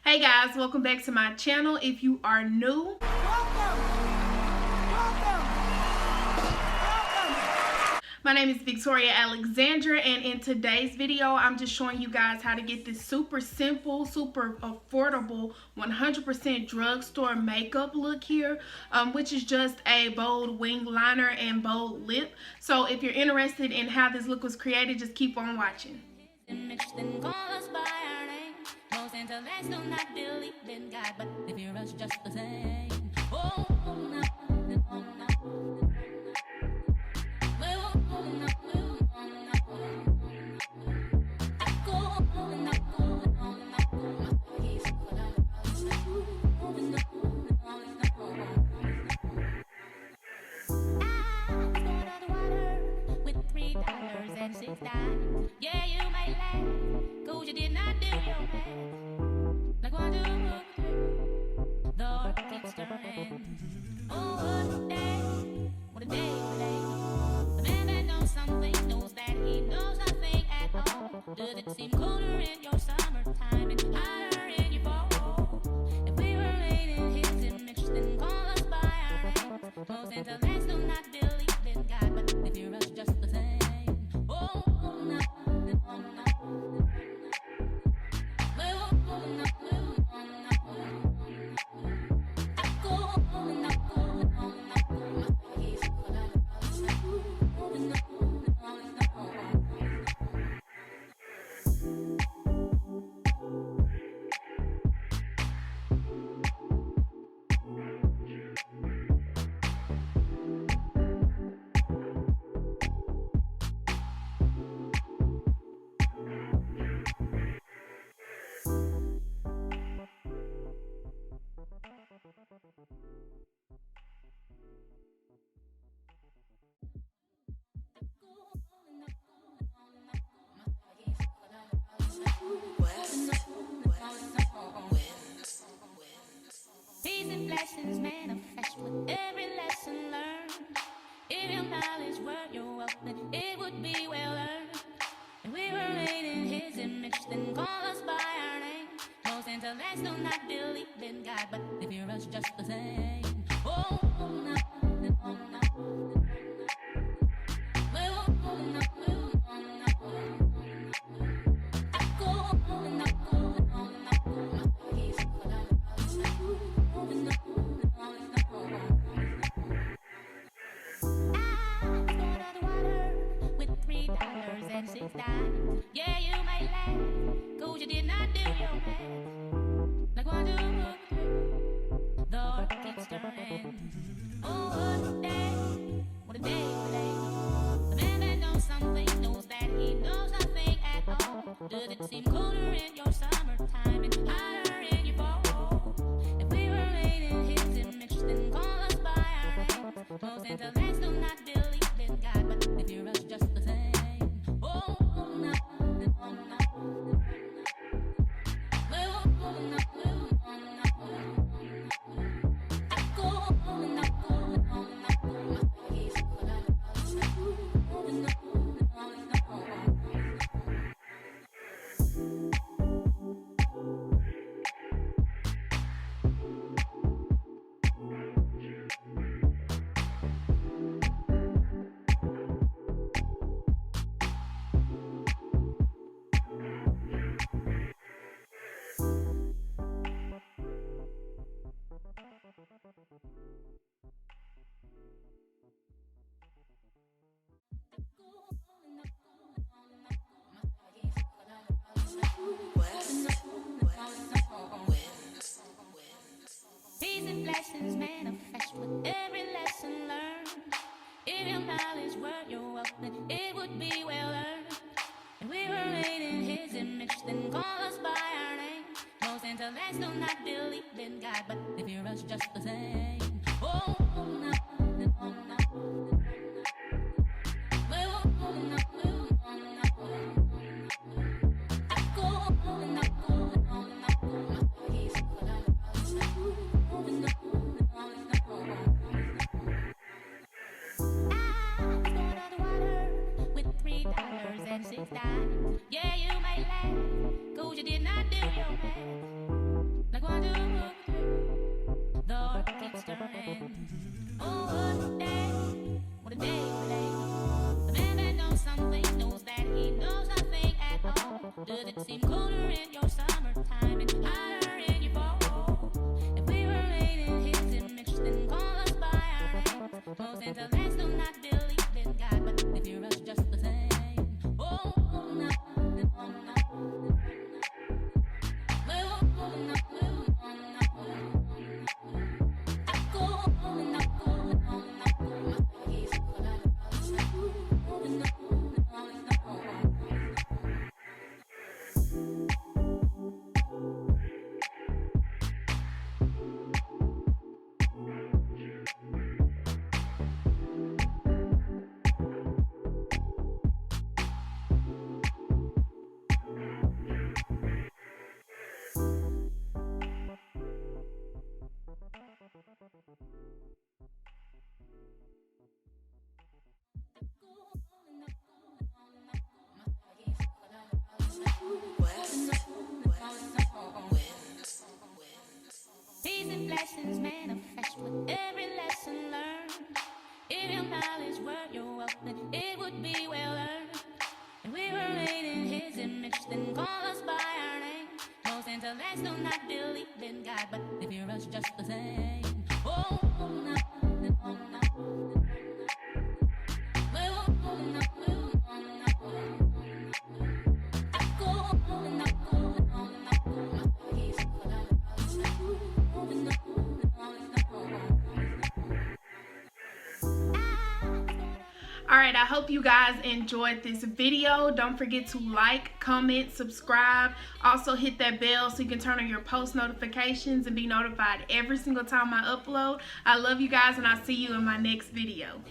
Hey guys, welcome back to my channel. If you are new, welcome. My name is Victoria Alexandra, and in today's video I'm just showing you guys how to get this super simple, super affordable 100% drugstore makeup look here, which is just a bold wing liner and bold lip. So if you're interested in how this look was created, just keep on watching. Intellects do not believe in God, but they fear us just the same. Oh, no, oh, no. $3.06. Yeah, you may laugh, 'cause you did not do your math. Like 1, 2, 3, the heart keeps turning. Oh, what a day, what a day, what a day. The man that knows something knows that he knows nothing at all. Does it seem colder in your summertime and hotter in your fall? If we were made in his image, then call us by our names. Most intellects do not believe in God, but they fear us just the same. Blessings manifest with every lesson learned. If your knowledge were your wealth, then it would be well earned. And we were made in his image, then call us by our name. Most intellects do not believe in God, but they fear us just the same. Oh, no, oh, no. $3.06. Yeah, you may laugh, 'cause you did not do your math. Like 1, 2, 3, the heart keeps turning. Oh, what a day, what a day, what a day. The man that knows something knows that he knows nothing at all. Does it seem colder in your summertime and hotter in your fall? If we were made in his image, then call us by our names. Most intellects do not believe in God, but they fear us just the same. Blessings manifest with every lesson learned. If your knowledge were your wealth, then it would be well earned. And we were made in his image, then call us by our name. Most intellects do not believe in God, but they fear us just the same. Oh, no, oh, no. $3.06. Yeah, you may laugh, 'cause you did not do your math. 1, 2, 3, the heart keeps turning. Oh, what a day today. The man that knows something knows that he knows nothing at all. Does it seem colder in your summertime and hotter in your fall? If we were made in his image, then call us by our names. Most intellects do not believe in God, but they fear us just the same. Oh, no, no, no. Peace and blessings manifest with every lesson learned. If your knowledge were your wealth, then it would be well earned. And we were made in his image, then call us by our name. Most intellects do not believe in God, but they fear us just the same. Oh, no, no, no, no. Alright, I hope you guys enjoyed this video. Don't forget to like, comment, subscribe. Also hit that bell so you can turn on your post notifications and be notified every single time I upload. I love you guys and I'll see you in my next video.